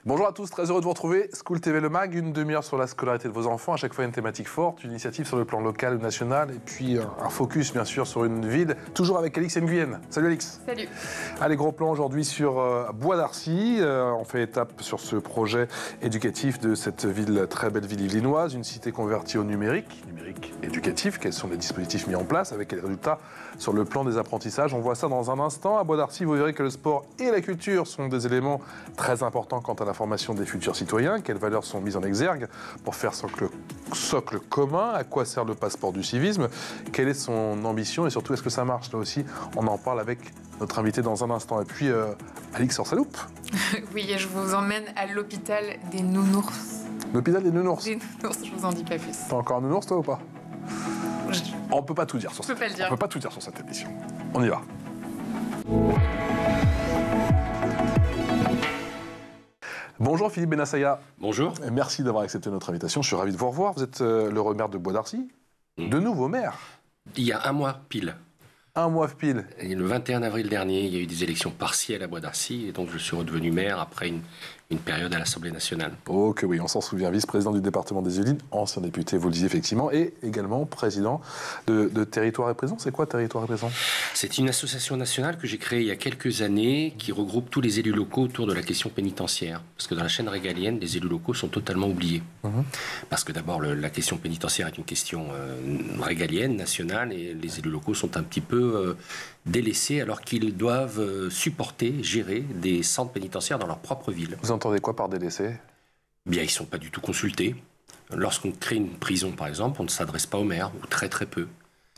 Bonjour à tous, très heureux de vous retrouver. School TV Le Mag, une demi-heure sur la scolarité de vos enfants, à chaque fois une thématique forte, une initiative sur le plan local ou national, et puis un focus bien sûr sur une ville, toujours avec Alix Nguyen. Salut Alix. Salut. Allez, gros plan aujourd'hui sur Bois d'Arcy. On fait étape sur ce projet éducatif de cette ville, très belle ville yvelinoise, une cité convertie au numérique éducatif. Quels sont les dispositifs mis en place, avec quels résultats sur le plan des apprentissages? On voit ça dans un instant. À Bois d'Arcy, vous verrez que le sport et la culture sont des éléments très importants quant à la formation des futurs citoyens. Quelles valeurs sont mises en exergue pour faire socle commun? À quoi sert le passeport du civisme? Quelle est son ambition et surtout, est-ce que ça marche? Là aussi, on en parle avec notre invité dans un instant. Et puis, Alix Orsaloupe. Oui, je vous emmène à l'hôpital des nounours. L'hôpital des nounours? Des nounours, je vous en dis pas plus. T'as encore un nounours, toi, ou pas? On peut pas tout dire sur ça. On peut pas tout dire sur cette émission. On y va. Bonjour Philippe Benassaya. Bonjour. Merci d'avoir accepté notre invitation. Je suis ravi de vous revoir. Vous êtes l'heureux maire de Bois d'Arcy. De nouveau maire. Il y a un mois pile. Un mois pile. Et le 21 avril dernier, il y a eu des élections partielles à Bois d'Arcy et donc je suis redevenu maire après une période à l'Assemblée nationale. Oh que oui, on s'en souvient. Vice-président du département des Yvelines, ancien député, vous le disiez effectivement, et également président de Territoire et Présent. C'est quoi Territoire et Présent? C'est une association nationale que j'ai créée il y a quelques années qui regroupe tous les élus locaux autour de la question pénitentiaire. Parce que dans la chaîne régalienne, les élus locaux sont totalement oubliés. Parce que d'abord, la question pénitentiaire est une question régalienne, nationale, et les élus locaux sont un petit peu délaissés alors qu'ils doivent supporter, gérer des centres pénitentiaires dans leur propre ville. Vous entendez quoi par délaissés? Bien, ils ne sont pas du tout consultés. Lorsqu'on crée une prison, par exemple, on ne s'adresse pas au maire, ou très très peu.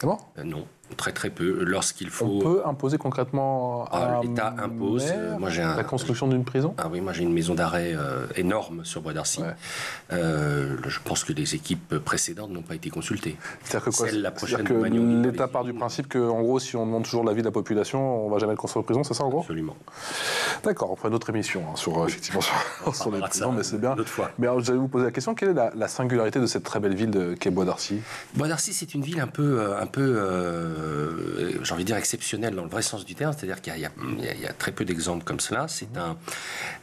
Ah bon? Non, très très peu. Lorsqu'il faut... On peut imposer concrement à l'État impose. La construction d'une prison? Ah oui, moi j'ai une maison d'arrêt énorme sur Bois d'Arcy. Ouais. Je pense que les équipes précédentes n'ont pas été consultées. C'est-à-dire que quoi? La prochaine que l'État part du principe qu'en gros, si on demande toujours l'avis de la population, on ne va jamais construire une prison, c'est ça en gros? Absolument. D'accord, on fera une autre émission effectivement sur les prisons, mais c'est bien. Une autre fois. Mais alors, j'allais vous poser la question, quelle est la singularité de cette très belle ville qu'est Bois d'Arcy? Bois d'Arcy, c'est une ville un peu j'ai envie de dire exceptionnelle dans le vrai sens du terme, c'est-à-dire qu'il y a très peu d'exemples comme cela.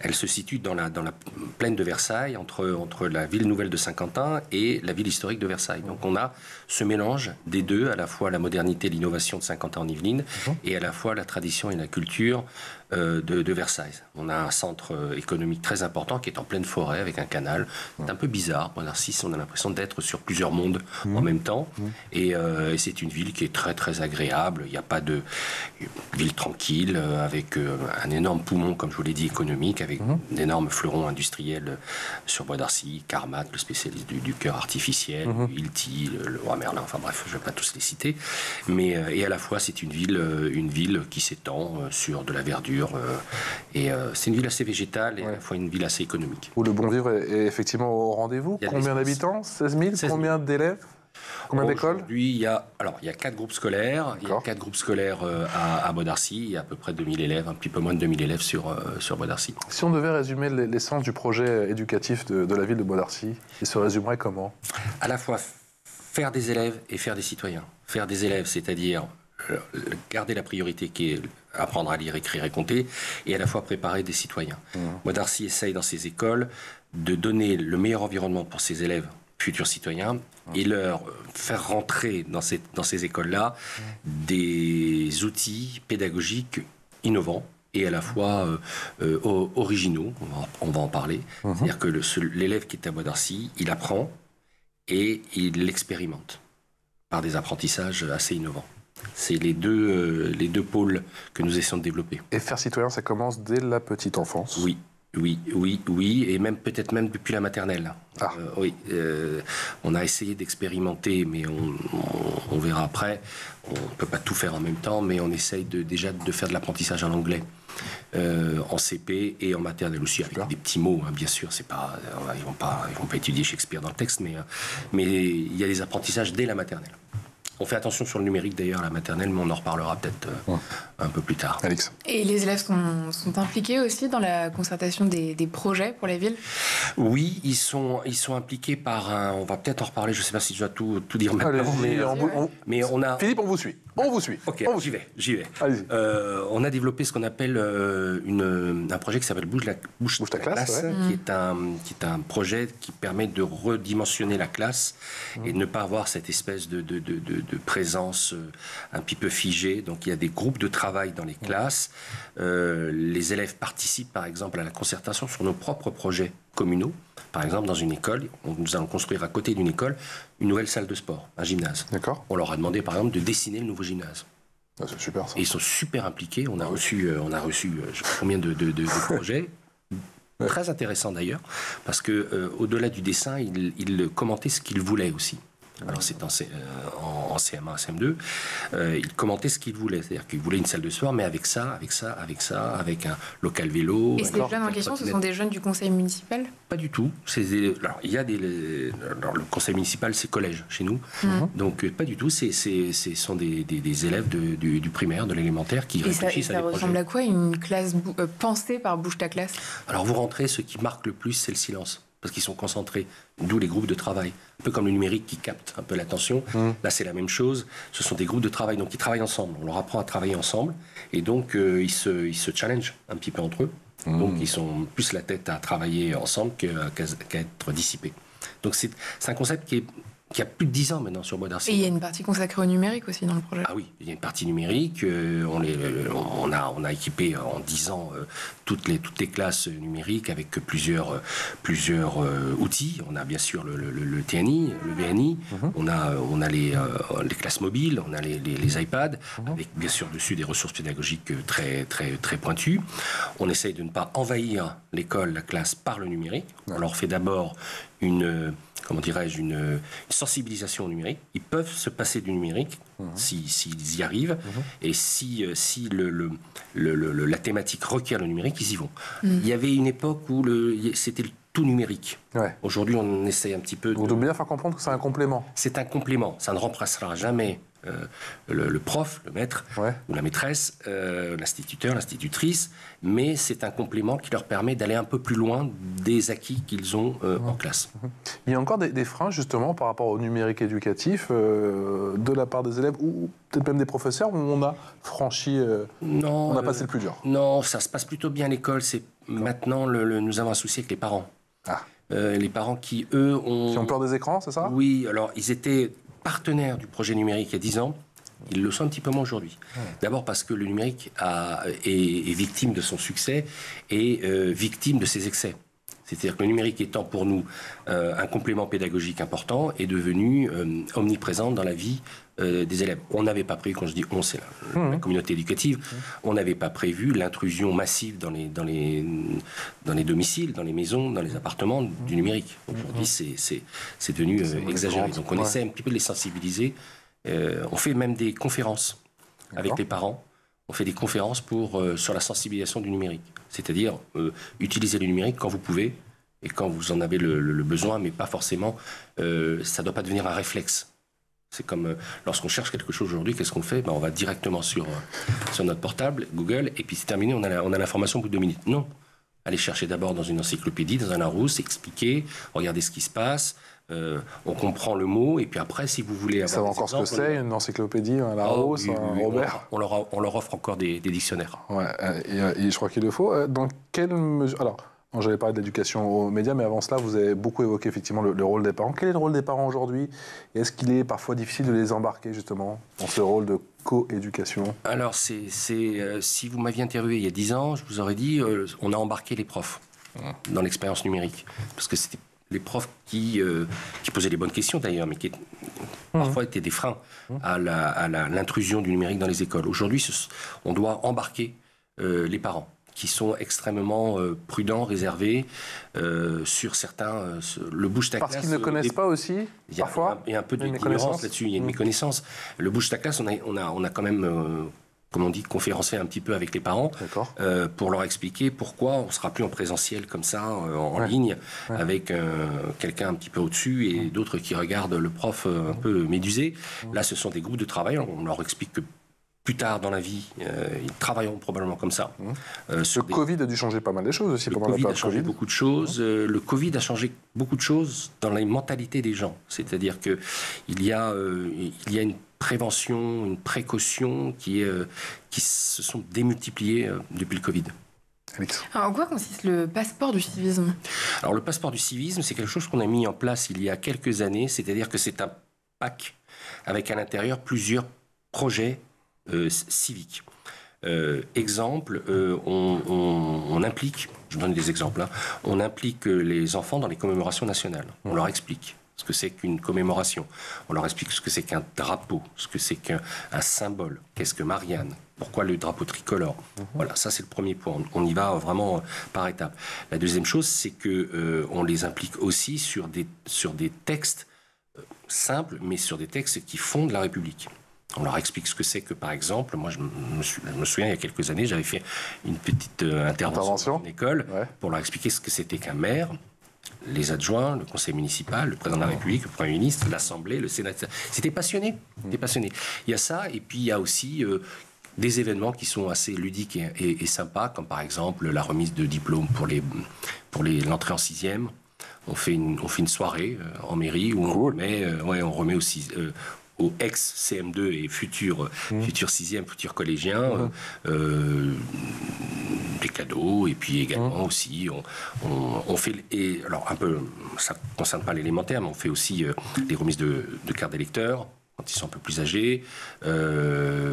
Elle se situe dans la plaine de Versailles, entre la ville nouvelle de Saint-Quentin et la ville historique de Versailles. Donc on a ce mélange des deux, à la fois la modernité et l'innovation de Saint-Quentin en Yvelines, et à la fois la tradition et la culture de Versailles. On a un centre économique très important qui est en pleine forêt avec un canal. C'est un peu bizarre. Bois d'Arcy, on a l'impression d'être sur plusieurs mondes en même temps. Et c'est une ville qui est très très agréable. Il n'y a pas de ville tranquille avec un énorme poumon, comme je vous l'ai dit, économique, avec d'énormes fleurons industriels sur Bois d'Arcy, Carmat, le spécialiste du cœur artificiel, Hilti, le roi Merlin. Enfin bref, je ne vais pas tous les citer. Mais et à la fois, c'est une ville qui s'étend sur de la verdure. Et c'est une ville assez végétale et à la fois une ville assez économique. Où le bon vivre est effectivement au rendez-vous. Combien d'habitants? 16 000. Combien d'élèves? Combien d'écoles? Aujourd'hui, il y a 4 groupes scolaires. Il y a 4 groupes scolaires à Bois d'Arcy. Il y a à peu près 2000 élèves, un petit peu moins de 2000 élèves sur Bois d'Arcy. Si on devait résumer l'essence du projet éducatif de la ville de Bois d'Arcy, il se résumerait comment? À la fois faire des élèves et faire des citoyens. Faire des élèves, c'est-à-dire garder la priorité qui est apprendre à lire, écrire et compter, et à la fois préparer des citoyens. Bois d'Arcy essaye dans ses écoles de donner le meilleur environnement pour ses élèves futurs citoyens et leur faire rentrer dans ces écoles-là des outils pédagogiques innovants et à la fois originaux, on va en parler. C'est-à-dire que l'élève qui est à Bois d'Arcy, il apprend et il l'expérimente par des apprentissages assez innovants. C'est les deux pôles que nous essayons de développer. Et faire citoyen, ça commence dès la petite enfance? Oui, et même peut-être même depuis la maternelle. On a essayé d'expérimenter, mais on verra après. On ne peut pas tout faire en même temps, mais on essaye déjà de faire de l'apprentissage en anglais. En CP et en maternelle aussi, avec des petits mots, hein, bien sûr. C'est pas, ils vont pas étudier Shakespeare dans le texte, mais il y a des apprentissages dès la maternelle. On fait attention sur le numérique d'ailleurs à la maternelle, mais on en reparlera peut-être un peu plus tard. Alix. Et les élèves sont impliqués aussi dans la concertation des projets pour la ville? Oui, ils sont impliqués par un... On va peut-être en reparler, je ne sais pas si je dois tout dire maintenant. Mais on a... Philippe, on vous suit. On vous suit. Ok, On vous j'y vais. Allez-y. On a développé ce qu'on appelle un projet qui s'appelle Bouge ta classe, ouais. qui est un projet qui permet de redimensionner la classe et de ne pas avoir cette espèce de présence un petit peu figée. Donc il y a des groupes de travail dans les classes. Les élèves participent par exemple à la concertation sur nos propres projets communaux. Par exemple, dans une école, nous allons construire à côté d'une école une nouvelle salle de sport, un gymnase. D'accord. On leur a demandé par exemple de dessiner le nouveau gymnase. Ah, c'est super ça. Et ils sont super impliqués. On a reçu je sais pas combien de projets. Très intéressants d'ailleurs, parce que au-delà du dessin, ils commentaient ce qu'ils voulaient aussi. Alors c'est en CM1, CM2, ils commentaient ce qu'ils voulaient, c'est-à-dire qu'ils voulaient une salle de sport, mais avec ça, avec un local vélo. Et ces jeunes en question, ce sont des jeunes du conseil municipal? Pas du tout. Alors, il y a le conseil municipal, c'est collège chez nous, donc pas du tout. Ce sont des élèves du primaire, de l'élémentaire qui réfléchissent à des projets. Ça ressemble à quoi une classe pensée par Bouge ta classe? Alors vous rentrez, ce qui marque le plus, c'est le silence. Parce qu'ils sont concentrés, d'où les groupes de travail. Un peu comme le numérique qui capte un peu l'attention. Là, c'est la même chose. Ce sont des groupes de travail, donc ils travaillent ensemble. On leur apprend à travailler ensemble. Et donc, ils se challengent un petit peu entre eux. Donc, ils sont plus la tête à travailler ensemble qu'à être dissipés. Donc, c'est un concept qui a plus de 10 ans maintenant sur Bois d'Arcy. Et il y a une partie consacrée au numérique aussi dans le projet. Ah oui, il y a une partie numérique. On a équipé en 10 ans toutes les classes numériques avec plusieurs outils. On a bien sûr le TNI, le BNI. On a les classes mobiles, on a les iPads, avec bien sûr dessus des ressources pédagogiques très, très, très pointues. On essaye de ne pas envahir l'école, la classe par le numérique. On leur fait d'abord une sensibilisation au numérique. Ils peuvent se passer du numérique s'ils y arrivent. Et si la thématique requiert le numérique, ils y vont. Il y avait une époque où c'était le tout numérique. Ouais. Aujourd'hui, on essaye un petit peu Vous devez bien faire comprendre que c'est un complément. C'est un complément. Ça ne remplacera jamais le prof, le maître ou la maîtresse, l'instituteur, l'institutrice, mais c'est un complément qui leur permet d'aller un peu plus loin des acquis qu'ils ont en classe. Il y a encore des freins justement par rapport au numérique éducatif de la part des élèves ou peut-être même des professeurs où on a franchi, on a passé le plus dur. Non, ça se passe plutôt bien à l'école. Maintenant, nous avons un souci avec les parents. Les parents qui, eux, ont peur des écrans, c'est ça? Oui, alors ils étaient partenaires du projet numérique il y a 10 ans. Ils le sont un petit peu moins aujourd'hui. D'abord parce que le numérique est victime de son succès et victime de ses excès. C'est-à-dire que le numérique étant pour nous un complément pédagogique important est devenu omniprésent dans la vie des élèves. On n'avait pas prévu, quand je dis on, c'est la communauté éducative, on n'avait pas prévu l'intrusion massive dans les domiciles, dans les maisons, dans les appartements du numérique. Aujourd'hui, c'est devenu exagéré. Donc on essaie un petit peu de les sensibiliser. On fait même des conférences avec les parents. On fait des conférences sur la sensibilisation du numérique. C'est-à-dire utiliser le numérique quand vous pouvez et quand vous en avez le besoin, mais pas forcément. Ça ne doit pas devenir un réflexe. C'est comme lorsqu'on cherche quelque chose aujourd'hui, qu'est-ce qu'on fait? On va directement sur notre portable, Google, et puis c'est terminé, on a l'information au bout de 2 minutes. Non. Allez chercher d'abord dans une encyclopédie, dans un Larousse, expliquer, regarder ce qui se passe. On comprend le mot, et puis après, si vous voulez avoir ça va encore ce que c'est, une encyclopédie, un Larousse, un Robert. On leur offre encore des dictionnaires. Ouais, et je crois qu'il le faut. Dans quelle mesure... Alors, j'avais parlé de l'éducation aux médias, mais avant cela, vous avez beaucoup évoqué effectivement le rôle des parents. Quel est le rôle des parents aujourd'hui? Et est-ce qu'il est parfois difficile de les embarquer justement dans ce rôle de co-éducation? Alors, si vous m'aviez interviewé il y a 10 ans, je vous aurais dit on a embarqué les profs dans l'expérience numérique. Parce que c'était les profs qui posaient les bonnes questions d'ailleurs, mais qui parfois étaient des freins à l'intrusion du numérique dans les écoles. Aujourd'hui, on doit embarquer les parents, qui sont extrêmement prudents, réservés sur certains... le bouge ta classe... Parce qu'ils ne connaissent pas aussi, parfois? Il y a un peu d'ignorance là-dessus, il y a une méconnaissance. Le bouge ta classe, on a quand même... comme on dit, conférencer un petit peu avec les parents pour leur expliquer pourquoi on ne sera plus en présentiel comme ça, en ligne, avec quelqu'un un petit peu au-dessus et d'autres qui regardent le prof un peu médusé. Là, ce sont des groupes de travail. On leur explique que plus tard dans la vie, ils travailleront probablement comme ça. Le Covid a dû changer pas mal de choses aussi pendant la période Covid. Beaucoup de choses. Le Covid a changé beaucoup de choses dans les mentalités des gens. C'est-à-dire qu'il y a une prévention, une précaution qui se sont démultipliées depuis le Covid. Alors, en quoi consiste le passeport du civisme? Alors le passeport du civisme, c'est quelque chose qu'on a mis en place il y a quelques années, c'est-à-dire que c'est un pack avec à l'intérieur plusieurs projets civiques. Exemple, on implique, je donne des exemples, hein, on implique les enfants dans les commémorations nationales. On leur explique ce que c'est qu'une commémoration. On leur explique ce que c'est qu'un drapeau, ce que c'est qu'un symbole. Qu'est-ce que Marianne? Pourquoi le drapeau tricolore? Voilà, ça c'est le premier point. On y va vraiment par étapes. La deuxième chose, c'est que on les implique aussi sur des textes simples, mais sur des textes qui fondent la République. On leur explique ce que c'est que, par exemple, moi je me souviens, il y a quelques années, j'avais fait une petite intervention en école pour leur expliquer ce que c'était qu'un maire, les adjoints, le conseil municipal, le président de la République, le Premier ministre, l'Assemblée, le Sénat. C'était passionné. C'était passionné. Il y a ça, et puis il y a aussi des événements qui sont assez ludiques et sympas, comme par exemple la remise de diplômes pour l'entrée en 6e. On fait une soirée en mairie où on remet aussi aux ex-CM2 et futurs 6e, futurs collégiens, des cadeaux, et puis également aussi, on fait, alors un peu, ça ne concerne pas l'élémentaire, mais on fait aussi des remises de cartes d'électeurs, quand ils sont un peu plus âgés,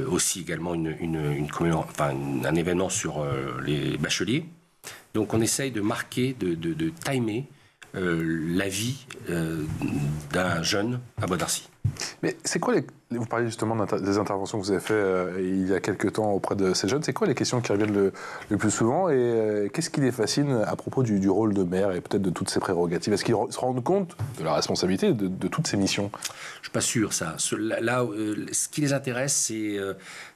aussi également un événement sur les bacheliers. Donc on essaye de marquer, de timer la vie d'un jeune à Bois d'Arcy. Mais c'est quoi vous parliez justement des interventions que vous avez faites il y a quelques temps auprès de ces jeunes. C'est quoi les questions qui reviennent le plus souvent et qu'est-ce qui les fascine à propos du rôle de maire et peut-être de toutes ces prérogatives? Est-ce qu'ils se rendent compte de la responsabilité de toutes ces missions? Je ne suis pas sûr, ça. Là, ce qui les intéresse,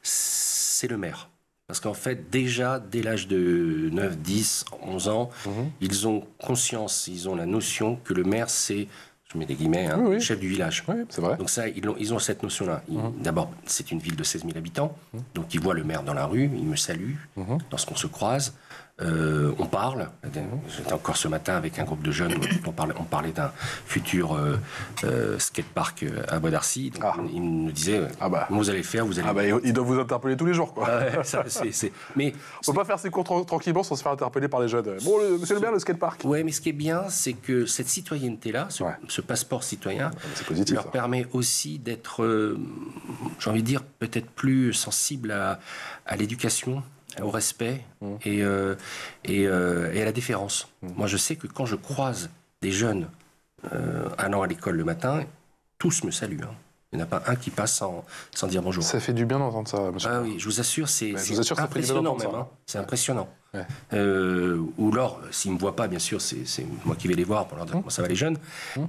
c'est le maire. Parce qu'en fait, déjà, dès l'âge de 9, 10, 11 ans, ils ont conscience, ils ont la notion que le maire, c'est, je mets des guillemets, chef du village. Oui, c'est vrai. Donc ça, ils ont cette notion-là. D'abord, c'est une ville de 16 000 habitants, donc ils voient le maire dans la rue, ils me saluent lorsqu'on se croise. On parle. J'étais encore ce matin avec un groupe de jeunes. On parlait d'un futur skatepark à Bois d'Arcy. Ils me disaient comment vous allez faire, ils doivent vous interpeller tous les jours, quoi. Mais on peut pas faire ses cours tranquillement sans se faire interpeller par les jeunes. Bon, monsieur le maire, le skatepark. Oui, mais ce qui est bien, c'est que cette citoyenneté-là, ce passeport citoyen, positif, leur permet aussi d'être, j'ai envie de dire, peut-être plus sensible à l'éducation, au respect et à la déférence. Moi, je sais que quand je croise des jeunes allant à l'école le matin, tous me saluent. Il n'y en a pas un qui passe sans dire bonjour. Ça fait du bien d'entendre ça, monsieur. Ah oui, je vous assure, c'est impressionnant même. C'est impressionnant. Ou alors, s'ils ne me voient pas, bien sûr, c'est moi qui vais les voir pour leur dire comment ça va les jeunes.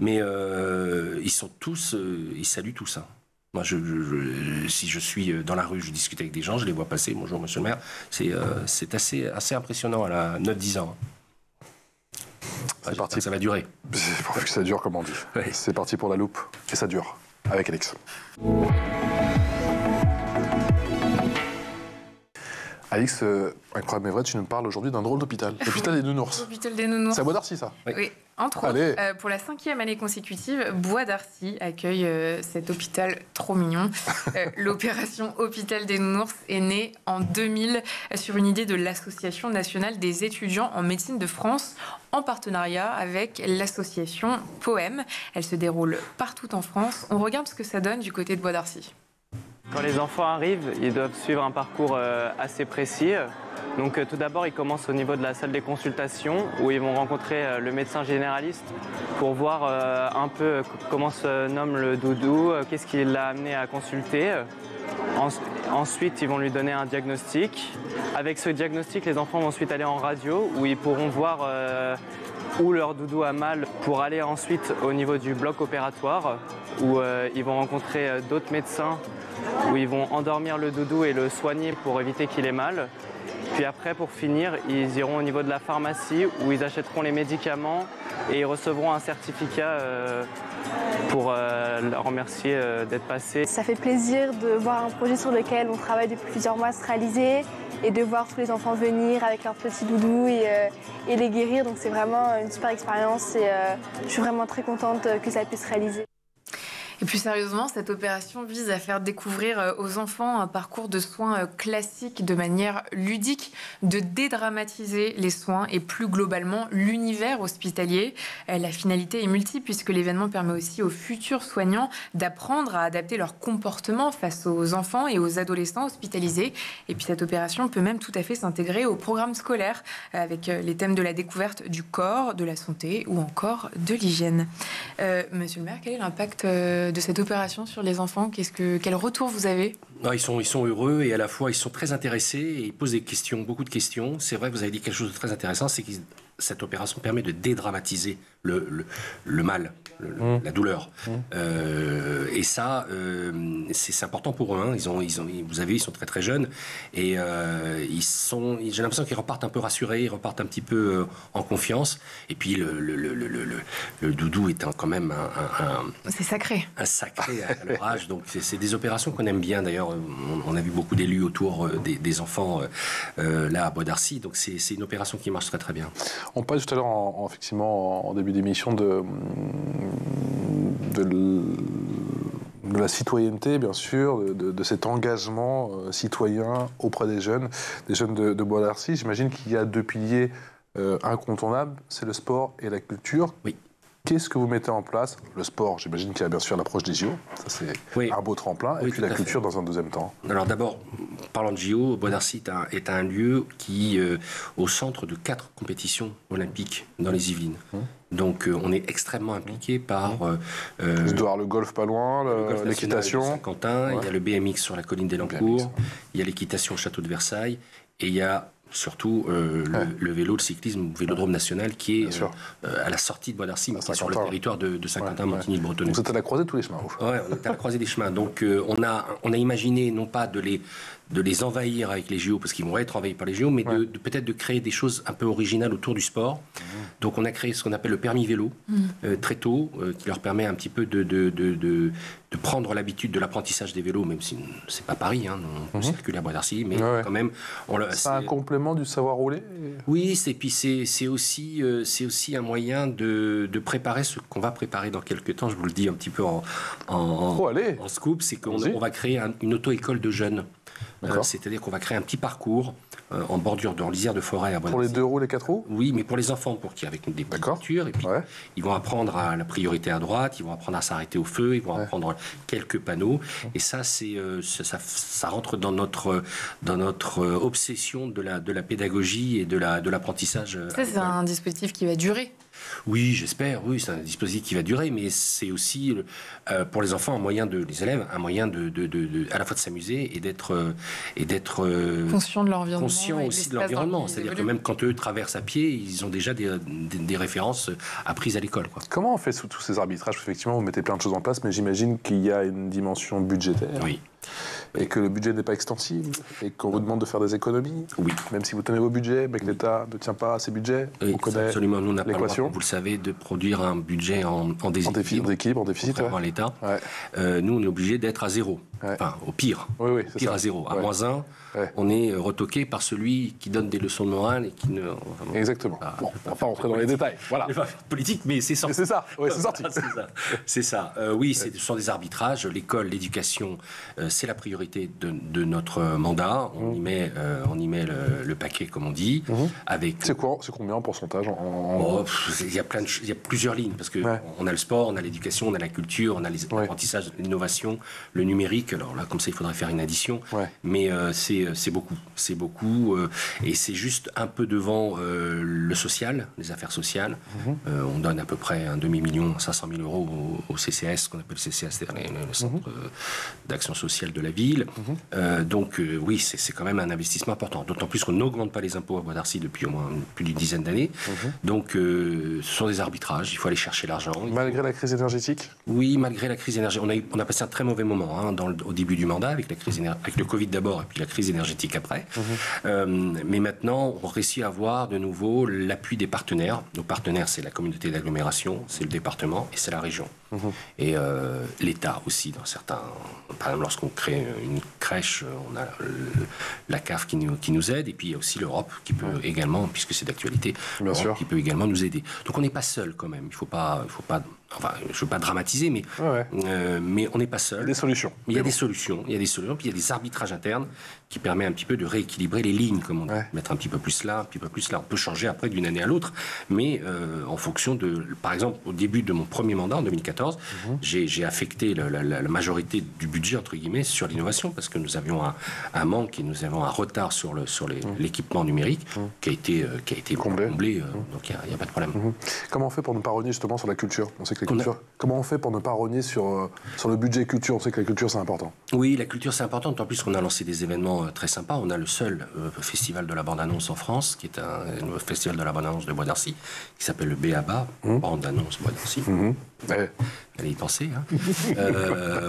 Mais ils sont tous, ils saluent tout ça. Moi, si je suis dans la rue, je discute avec des gens, je les vois passer. Bonjour, monsieur le maire. C'est assez impressionnant à 9-10 ans. C'est parti. Ça va durer. C'est pourvu que ça dure, comme on dit. Ouais. C'est parti pour la loupe. Et ça dure. Avec Alex. Alex, incroyable mais vrai, tu nous parles aujourd'hui d'un drôle d'hôpital. L'hôpital des Nounours. L'hôpital des Nounours. C'est à Bois d'Arcy, ça? Oui, entre autres. Pour la 5e année consécutive, Bois d'Arcy accueille cet hôpital trop mignon. L'opération Hôpital des Nounours est née en 2000 sur une idée de l'Association nationale des étudiants en médecine de France, en partenariat avec l'association POEM. Elle se déroule partout en France. On regarde ce que ça donne du côté de Bois d'Arcy. Quand les enfants arrivent, ils doivent suivre un parcours assez précis. Donc tout d'abord, ils commencent au niveau de la salle des consultations où ils vont rencontrer le médecin généraliste pour voir un peu comment se nomme le doudou, qu'est-ce qui l'a amené à consulter. Ensuite, ils vont lui donner un diagnostic. Avec ce diagnostic, les enfants vont ensuite aller en radio où ils pourront voir où leur doudou a mal pour aller ensuite au niveau du bloc opératoire où ils vont rencontrer d'autres médecins où ils vont endormir le doudou et le soigner pour éviter qu'il ait mal. Puis après, pour finir, ils iront au niveau de la pharmacie où ils achèteront les médicaments et ils recevront un certificat pour leur remercier d'être passés. Ça fait plaisir de voir un projet sur lequel on travaille depuis plusieurs mois se réaliser et de voir tous les enfants venir avec leurs petits doudous et les guérir. Donc c'est vraiment une super expérience et je suis vraiment très contente que ça puisse se réaliser. Et plus sérieusement, cette opération vise à faire découvrir aux enfants un parcours de soins classique de manière ludique, de dédramatiser les soins et plus globalement l'univers hospitalier. La finalité est multiple puisque l'événement permet aussi aux futurs soignants d'apprendre à adapter leur comportement face aux enfants et aux adolescents hospitalisés. Et puis cette opération peut même tout à fait s'intégrer au programme scolaire avec les thèmes de la découverte du corps, de la santé ou encore de l'hygiène. Monsieur le maire, quel est l'impact de cette opération sur les enfants? Quel retour vous avez? Ils sont heureux et à la fois ils sont très intéressés et ils posent des questions, beaucoup de questions. C'est vrai que vous avez dit quelque chose de très intéressant, c'est que cette opération permet de dédramatiser le mal, la douleur. Et ça, c'est important pour eux. Hein. Vous avez, ils sont très très jeunes et j'ai l'impression qu'ils repartent un peu rassurés, ils repartent un petit peu en confiance. Et puis le doudou est quand même c'est sacré. Un sacré à leur âge. Donc c'est des opérations qu'on aime bien. D'ailleurs, on a vu beaucoup d'élus autour des enfants là à Bois d'Arcy. Donc c'est une opération qui marche très très bien. On parlait tout à l'heure, effectivement, en début d'émission, de la citoyenneté, bien sûr, de cet engagement citoyen auprès des jeunes de Bois d'Arcy. J'imagine qu'il y a 2 piliers incontournables, c'est le sport et la culture. Oui. Qu'est-ce que vous mettez en place? Le sport, j'imagine qu'il y a bien sûr l'approche des JO, ça c'est un beau tremplin, et puis la culture dans un deuxième temps. Alors d'abord, parlant de JO, Bois d'Arcy est un lieu qui au centre de 4 compétitions olympiques dans les Yvelines. Donc on est extrêmement impliqué par... il doit y avoir le golf pas loin, l'équitation. Saint-Quentin, il y a le BMX sur la colline d'Elancourt, il y a l'équitation au château de Versailles, et il y a surtout le vélo, le cyclisme, le Vélodrome national qui est à la sortie de Bois d'Arcy, mais qui est sur le territoire de Saint-Quentin, Montigny-le-Bretonneux. Vous êtes à la croisée de tous les chemins. Oui, on est à la croisée des chemins. Donc on a imaginé non pas de les envahir avec les JO, parce qu'ils vont être envahis par les JO, mais peut-être de créer des choses un peu originales autour du sport. Donc on a créé ce qu'on appelle le permis vélo, très tôt, qui leur permet un petit peu de prendre l'habitude de l'apprentissage des vélos, même si c'est pas Paris, hein, on circule à Bois d'Arcy, mais quand même... C'est un complément du savoir rouler? Oui, et puis c'est aussi un moyen de préparer ce qu'on va préparer dans quelques temps, je vous le dis un petit peu en scoop, c'est qu'on va créer une auto-école de jeunes. C'est-à-dire qu'on va créer un petit parcours en bordure, en lisière de forêt à Bois d'Arcy. Pour les 2 roues, les 4 roues? Oui, mais pour les enfants, avec des petites voitures. Et puis, ils vont apprendre à la priorité à droite, ils vont apprendre à s'arrêter au feu, ils vont apprendre quelques panneaux. Et ça, ça rentre dans notre obsession de la pédagogie et de l'apprentissage. Ça, c'est un dispositif qui va durer. Oui, j'espère. Oui, c'est un dispositif qui va durer, mais c'est aussi pour les enfants les élèves, un moyen à la fois de s'amuser et d'être conscient de l'environnement. Conscient aussi de l'environnement. C'est-à-dire que même quand eux traversent à pied, ils ont déjà des références apprises à l'école. Comment on fait sous tous ces arbitrages? Effectivement, vous mettez plein de choses en place, mais j'imagine qu'il y a une dimension budgétaire. Oui. Et que le budget n'est pas extensible, et qu'on vous demande de faire des économies. Oui. Même si vous tenez vos budgets, mais que l'État ne tient pas à ses budgets. Oui, on connaît absolument. Nous, on n'a pas le droit, vous le savez, de produire un budget en déséquilibre. En déficit, à l'État. Nous, on est obligé d'être à zéro. Enfin, au pire. Oui, au pire à zéro. À -1, on est retoqué par celui qui donne des leçons de morale et qui ne... Exactement. Bon, on va pas rentrer dans les détails. Voilà. Politique, mais c'est sorti. C'est ça. Oui, c'est sorti. C'est ça. Oui, ce sont des arbitrages. L'école, l'éducation, c'est la priorité de notre mandat. On y met le paquet, comme on dit. C'est combien en pourcentage il y a plusieurs lignes, parce que on a le sport, on a l'éducation, on a la culture, on a l'apprentissage, l'innovation, le numérique. Alors là, comme ça, il faudrait faire une addition. Mais c'est beaucoup. Et c'est juste un peu devant le social, les affaires sociales. On donne à peu près un demi-million, 500 000 euros au CCS, ce qu'on appelle le CCS, c'est-à-dire le Centre d'action sociale de la ville. Donc oui, c'est quand même un investissement important. D'autant plus qu'on n'augmente pas les impôts à Bois d'Arcy depuis au moins plus d'une dizaine d'années. Donc ce sont des arbitrages, il faut aller chercher l'argent. Malgré la crise énergétique? Oui, malgré la crise énergétique. On a passé un très mauvais moment au début du mandat, avec le Covid d'abord et puis la crise énergétique après. Mais maintenant, on réussit à avoir de nouveau l'appui des partenaires. Nos partenaires, c'est la communauté d'agglomération, c'est le département et c'est la région. Et l'État aussi, dans certains... Par exemple, lorsqu'on crée une crèche, on a la CAF qui nous aide, et puis il y a aussi l'Europe qui peut également, puisque c'est d'actualité, qui peut également nous aider. Donc on n'est pas seul quand même. Il faut pas enfin, je ne veux pas dramatiser, mais on n'est pas seul. Il y a des solutions. Il y a des solutions, puis il y a des arbitrages internes qui permettent un petit peu de rééquilibrer les lignes, comme on dit. Mettre un petit peu plus là, un petit peu plus là. On peut changer après d'une année à l'autre, mais en fonction de... Par exemple, au début de mon premier mandat, en 2014, j'ai affecté la majorité du budget, entre guillemets, sur l'innovation, parce que nous avions un manque et nous avons un retard sur l'équipement numérique qui a été comblé, donc il n'y a pas de problème. Comment on fait pour ne pas rogner justement sur la culture? On sait que Comment on fait pour ne pas rogner sur le budget culture? On sait que la culture, c'est important. Oui, la culture, c'est important, d'autant plus qu'on a lancé des événements très sympas. On a le seul festival de la bande-annonce en France, qui est un festival de la bande-annonce de Bois d'Arcy, qui s'appelle le BABA, bande-annonce Bois d'Arcy. Allez y penser.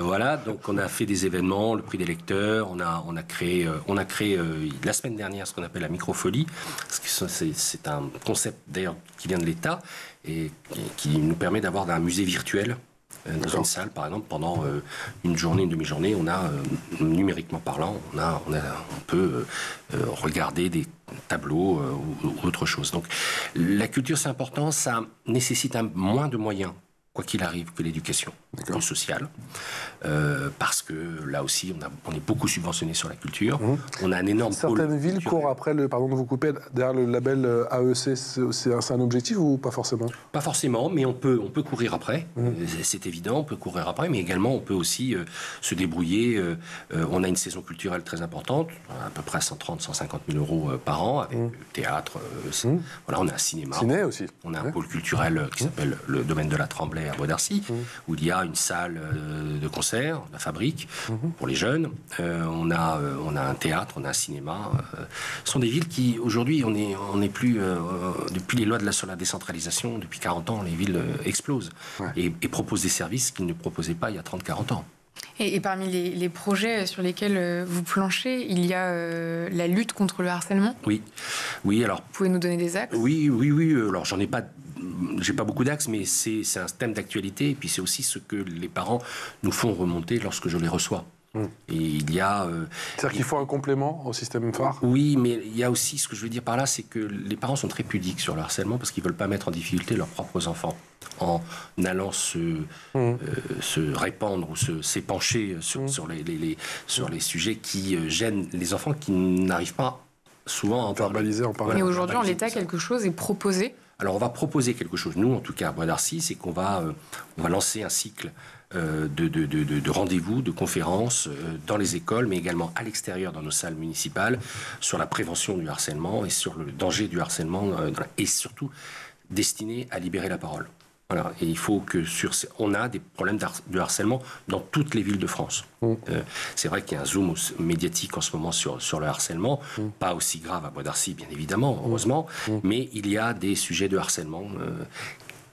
Voilà, donc on a fait des événements, le prix des lecteurs, on a créé la semaine dernière ce qu'on appelle la microfolie. C'est un concept d'ailleurs qui vient de l'État et qui nous permet d'avoir un musée virtuel dans une salle, par exemple, pendant une journée, une demi-journée. On a, numériquement parlant, on peut regarder des tableaux ou autre chose. Donc la culture, c'est important, ça nécessite moins de moyens, quoi qu'il arrive, que l'éducation sociale, parce que là aussi, on est beaucoup subventionné sur la culture. On a un énorme Certaines villes courent après, pardon de vous couper, derrière le label AEC, c'est un objectif ou pas forcément? Pas forcément, mais on peut courir après, c'est évident, on peut courir après, mais également on peut aussi se débrouiller. On a une saison culturelle très importante, à peu près 130-150 000 euros par an, avec théâtre, voilà, on a un cinéma. Ciné aussi. On a un pôle culturel qui s'appelle le domaine de la Tremblay à Bois d'Arcy, où il y a une salle de concert, la Fabrique, pour les jeunes. On a un théâtre, on a un cinéma. Ce sont des villes qui, aujourd'hui, on n'est plus... depuis les lois sur la décentralisation, depuis 40 ans, les villes explosent et proposent des services qu'ils ne proposaient pas il y a 30-40 ans. Et parmi les projets sur lesquels vous planchez, il y a la lutte contre le harcèlement? Oui, alors... Vous pouvez nous donner des axes? Oui. Alors, j'ai pas beaucoup d'axes, mais c'est un thème d'actualité. Et puis, c'est aussi ce que les parents nous font remonter lorsque je les reçois. Et il y a... C'est-à-dire qu'il faut un complément au système phare? Oui, mais il y a aussi, ce que je veux dire par là, c'est que les parents sont très pudiques sur le harcèlement parce qu'ils ne veulent pas mettre en difficulté leurs propres enfants en allant se répandre ou s'épancher sur les sujets qui gênent les enfants qui n'arrivent pas souvent à en verbaliser, en parler. Mais aujourd'hui, en l'état, quelque chose est proposé? Alors, on va proposer quelque chose. Nous, en tout cas, à Bois d'Arcy, c'est qu'on va lancer un cycle de rendez-vous, de conférences dans les écoles, mais également à l'extérieur dans nos salles municipales, sur la prévention du harcèlement et sur le danger du harcèlement, et surtout destiné à libérer la parole. Voilà. Et il faut que on a des problèmes de harcèlement dans toutes les villes de France. C'est vrai qu'il y a un zoom médiatique en ce moment sur le harcèlement, pas aussi grave à Bois d'Arcy, bien évidemment, heureusement, mais il y a des sujets de harcèlement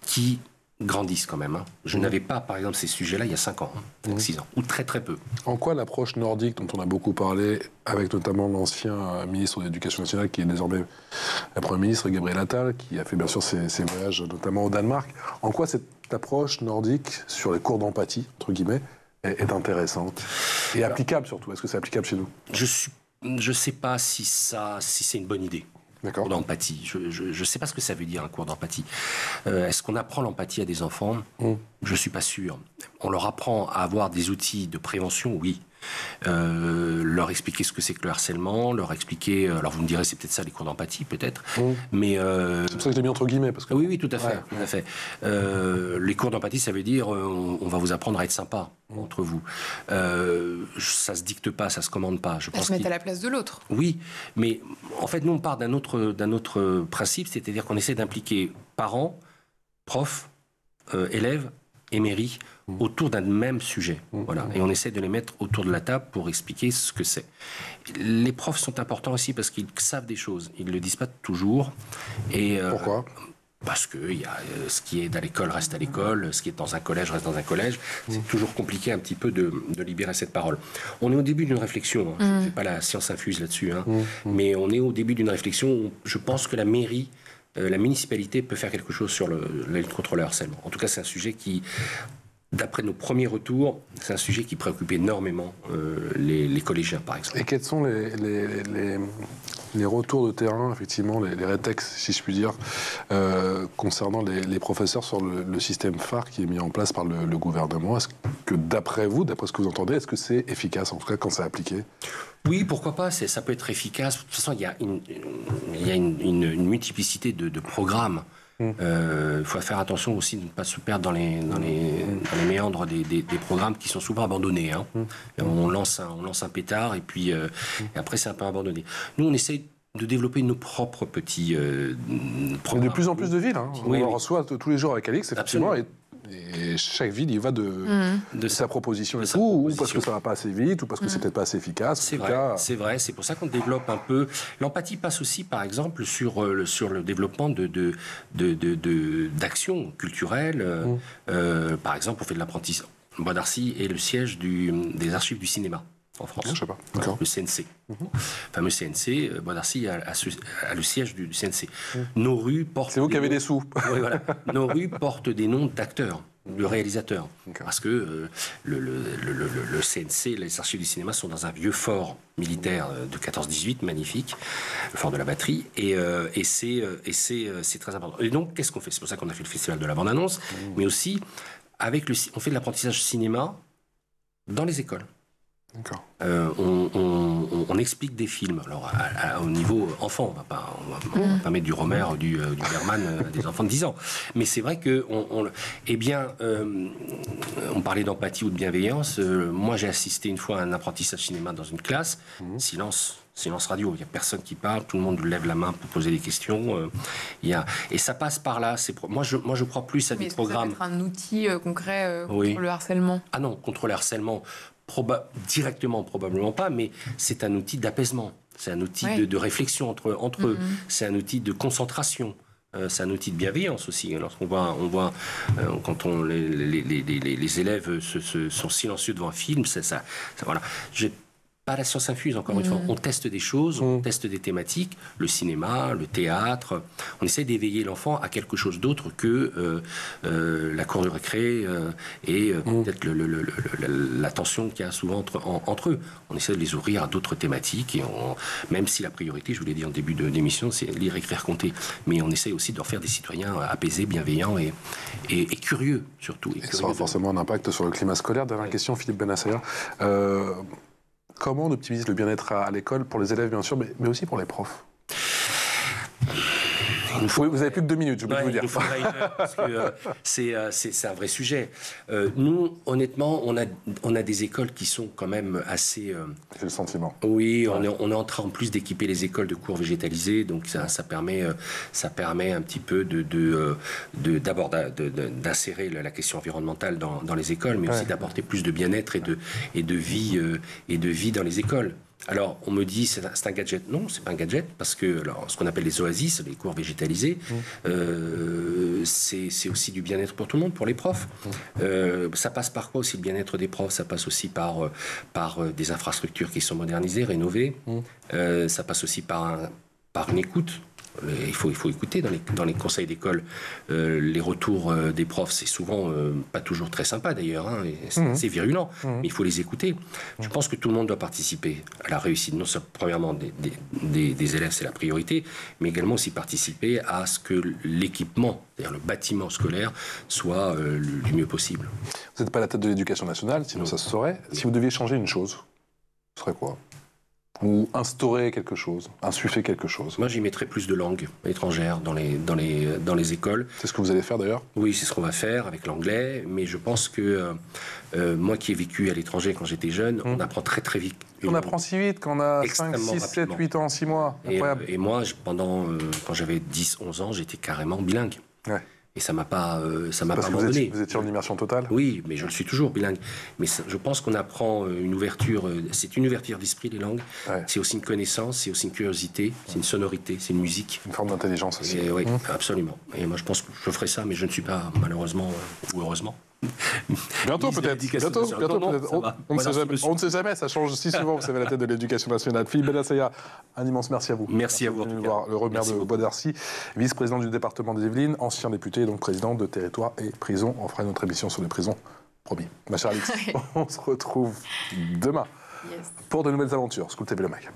qui grandissent quand même. Je n'avais pas, par exemple, ces sujets-là il y a 5 ans, 6 ans, ou très très peu. En quoi l'approche nordique, dont on a beaucoup parlé, avec notamment l'ancien ministre de l'Éducation nationale, qui est désormais le Premier ministre, Gabriel Attal, qui a fait bien sûr ses voyages, notamment au Danemark, en quoi cette approche nordique sur les cours d'empathie, entre guillemets, est intéressante et applicable surtout? Est-ce que c'est applicable chez nous? Je ne sais pas si c'est une bonne idée. Cours d'empathie. Je ne sais pas ce que ça veut dire, un cours d'empathie. Est-ce qu'on apprend l'empathie à des enfants? Je ne suis pas sûr. On leur apprend à avoir des outils de prévention, oui. Leur expliquer ce que c'est que le harcèlement, leur expliquer... Alors vous me direz, c'est peut-être ça, les cours d'empathie, peut-être. Mais c'est pour ça que je l'ai mis entre guillemets. Parce que... Oui, tout à fait. Tout à fait. Les cours d'empathie, ça veut dire on va vous apprendre à être sympa entre vous. Ça se dicte pas, ça se commande pas. Je pense se mettre à la place de l'autre. Oui, mais en fait, nous, on part d'un autre principe, c'est-à-dire qu'on essaie d'impliquer parents, profs, élèves et mairies autour d'un même sujet. Voilà. Et on essaie de les mettre autour de la table pour expliquer ce que c'est. Les profs sont importants aussi parce qu'ils savent des choses. Ils ne le disent pas toujours. Et, pourquoi? Parce que ce qui est à l'école reste à l'école, ce qui est dans un collège reste dans un collège. C'est toujours compliqué un petit peu de libérer cette parole. On est au début d'une réflexion. Je ne fais pas la science infuse là-dessus. Mais on est au début d'une réflexion où je pense que la mairie, la municipalité peut faire quelque chose sur la lutte contre le harcèlement. En tout cas, c'est un sujet qui D'après nos premiers retours, c'est un sujet qui préoccupe énormément les collégiens, par exemple. Et quels sont les retours de terrain, effectivement, les rétex, si je puis dire, concernant les professeurs sur le système phare qui est mis en place par le gouvernement? Est-ce que, d'après vous, d'après ce que vous entendez, est-ce que c'est efficace, en tout cas, quand c'est appliqué? Oui, pourquoi pas, ça peut être efficace. De toute façon, il y a une multiplicité de programmes. Il faut faire attention aussi de ne pas se perdre dans les méandres des programmes qui sont souvent abandonnés. Hein. On lance un pétard et puis et après c'est un peu abandonné. Nous, on essaie de développer nos propres petits programmes. De plus en plus de villes. Hein. Oui, on reçoit tous les jours avec Alix, effectivement. Et chaque ville, il va de sa proposition et tout, ou parce que ça va pas assez vite, ou parce que c'est peut-être pas assez efficace. C'est vrai. C'est pour ça qu'on développe un peu. L'empathie passe aussi, par exemple, sur le développement d'actions culturelles. Par exemple, on fait de l'apprentissage. Bois d'Arcy est le siège des archives du cinéma en France. Je sais pas. Le CNC. Le fameux CNC, Bois d'Arcy a le siège du CNC. Nos rues portent... C'est vous qui avez des sous. Oui, voilà. Nos rues portent des noms d'acteurs, de réalisateurs. Parce que le CNC, les archives du cinéma, sont dans un vieux fort militaire de 14-18, magnifique, le fort de la batterie, et c'est très important. Et donc, qu'est-ce qu'on fait? C'est pour ça qu'on a fait le festival de la bande-annonce, mais aussi, on fait de l'apprentissage cinéma dans les écoles. On explique des films. Alors, au niveau enfant, on va pas mettre du Romer, du Bergman à des enfants de 10 ans. Mais c'est vrai que, on parlait d'empathie ou de bienveillance. Moi, j'ai assisté une fois à un apprentissage cinéma dans une classe. Silence radio. Il n'y a personne qui parle. Tout le monde lève la main pour poser des questions. Et ça passe par là. Moi, je crois plus à des programmes. Ça peut être un outil concret contre le harcèlement? Ah non, contre le harcèlement. Directement, probablement pas, mais c'est un outil d'apaisement, c'est un outil de réflexion entre eux, c'est un outil de concentration, c'est un outil de bienveillance aussi. Lorsqu'on voit quand les élèves sont silencieux devant un film, ça voilà. Pas la science infuse, encore une fois. On teste des choses, on teste des thématiques, le cinéma, le théâtre. On essaie d'éveiller l'enfant à quelque chose d'autre que la cour de récré et peut-être la tension qu'il y a souvent entre eux. On essaie de les ouvrir à d'autres thématiques, et même si la priorité, je vous l'ai dit en début d'émission, c'est lire, écrire, compter. Mais on essaie aussi d'en faire des citoyens apaisés, bienveillants et curieux, surtout. Et ça aura forcément un impact sur le climat scolaire. Dernière question, Philippe Benassaïa. Comment on optimise le bien-être à l'école pour les élèves, bien sûr, mais aussi pour les profs? Vous avez plus que 2 minutes, je peux vous dire. Il faudrait une heure, parce que c'est un vrai sujet. Nous, honnêtement, on a des écoles qui sont quand même assez... J'ai le sentiment. Oui, on est en train en plus d'équiper les écoles de cours végétalisés, donc ça permet un petit peu d'abord d'insérer la question environnementale dans les écoles, mais aussi d'apporter plus de bien-être et de vie dans les écoles. Alors, on me dit, c'est un gadget. Non, c'est pas un gadget, parce que ce qu'on appelle les oasis, les cours végétalisés, c'est aussi du bien-être pour tout le monde, pour les profs. Ça passe par quoi aussi, le bien-être des profs? Ça passe aussi par des infrastructures qui sont modernisées, rénovées. Ça passe aussi par une écoute. Il faut écouter dans les conseils d'école les retours des profs. C'est souvent pas toujours très sympa d'ailleurs, hein, c'est virulent, mais il faut les écouter. Je pense que tout le monde doit participer à la réussite, non seulement premièrement des élèves, c'est la priorité, mais également aussi participer à ce que l'équipement, c'est-à-dire le bâtiment scolaire, soit du mieux possible. Vous n'êtes pas à la tête de l'éducation nationale, sinon ça se saurait. Si vous deviez changer une chose, ce serait quoi? Ou instaurer quelque chose, insuffler quelque chose? Moi, j'y mettrais plus de langues étrangères dans les écoles. C'est ce que vous allez faire d'ailleurs? Oui, c'est ce qu'on va faire avec l'anglais, mais je pense que moi qui ai vécu à l'étranger quand j'étais jeune, on apprend très très vite. On apprend si vite quand on a 5, 6, 7, 8 ans, 6 mois. Incroyable. Et moi, quand j'avais 10, 11 ans, j'étais carrément bilingue. Ouais. Et ça m'a pas abandonné. Vous étiez en immersion totale? Oui, mais je le suis toujours, bilingue. Mais je pense qu'on apprend une ouverture, c'est une ouverture d'esprit, les langues. Ouais. C'est aussi une connaissance, c'est aussi une curiosité, c'est une sonorité, c'est une musique. Une forme d'intelligence aussi. Oui, absolument. Et moi, je pense que je ferai ça, mais je ne suis pas, malheureusement, ou heureusement. Bientôt peut-être. Bientôt peut-être. On ne sait jamais, ça change si souvent. Vous savez, la tête de l'éducation nationale. Philippe Benassaïa, un immense merci à vous. Merci à vous. Voir le maire de Bois d'Arcy, vice-président du département des Yvelines, ancien député, donc président de Territoire et Prison. On fera une autre émission sur les prisons Promis. Ma chère Alix, on se retrouve demain pour de nouvelles aventures. School TV Le Mag.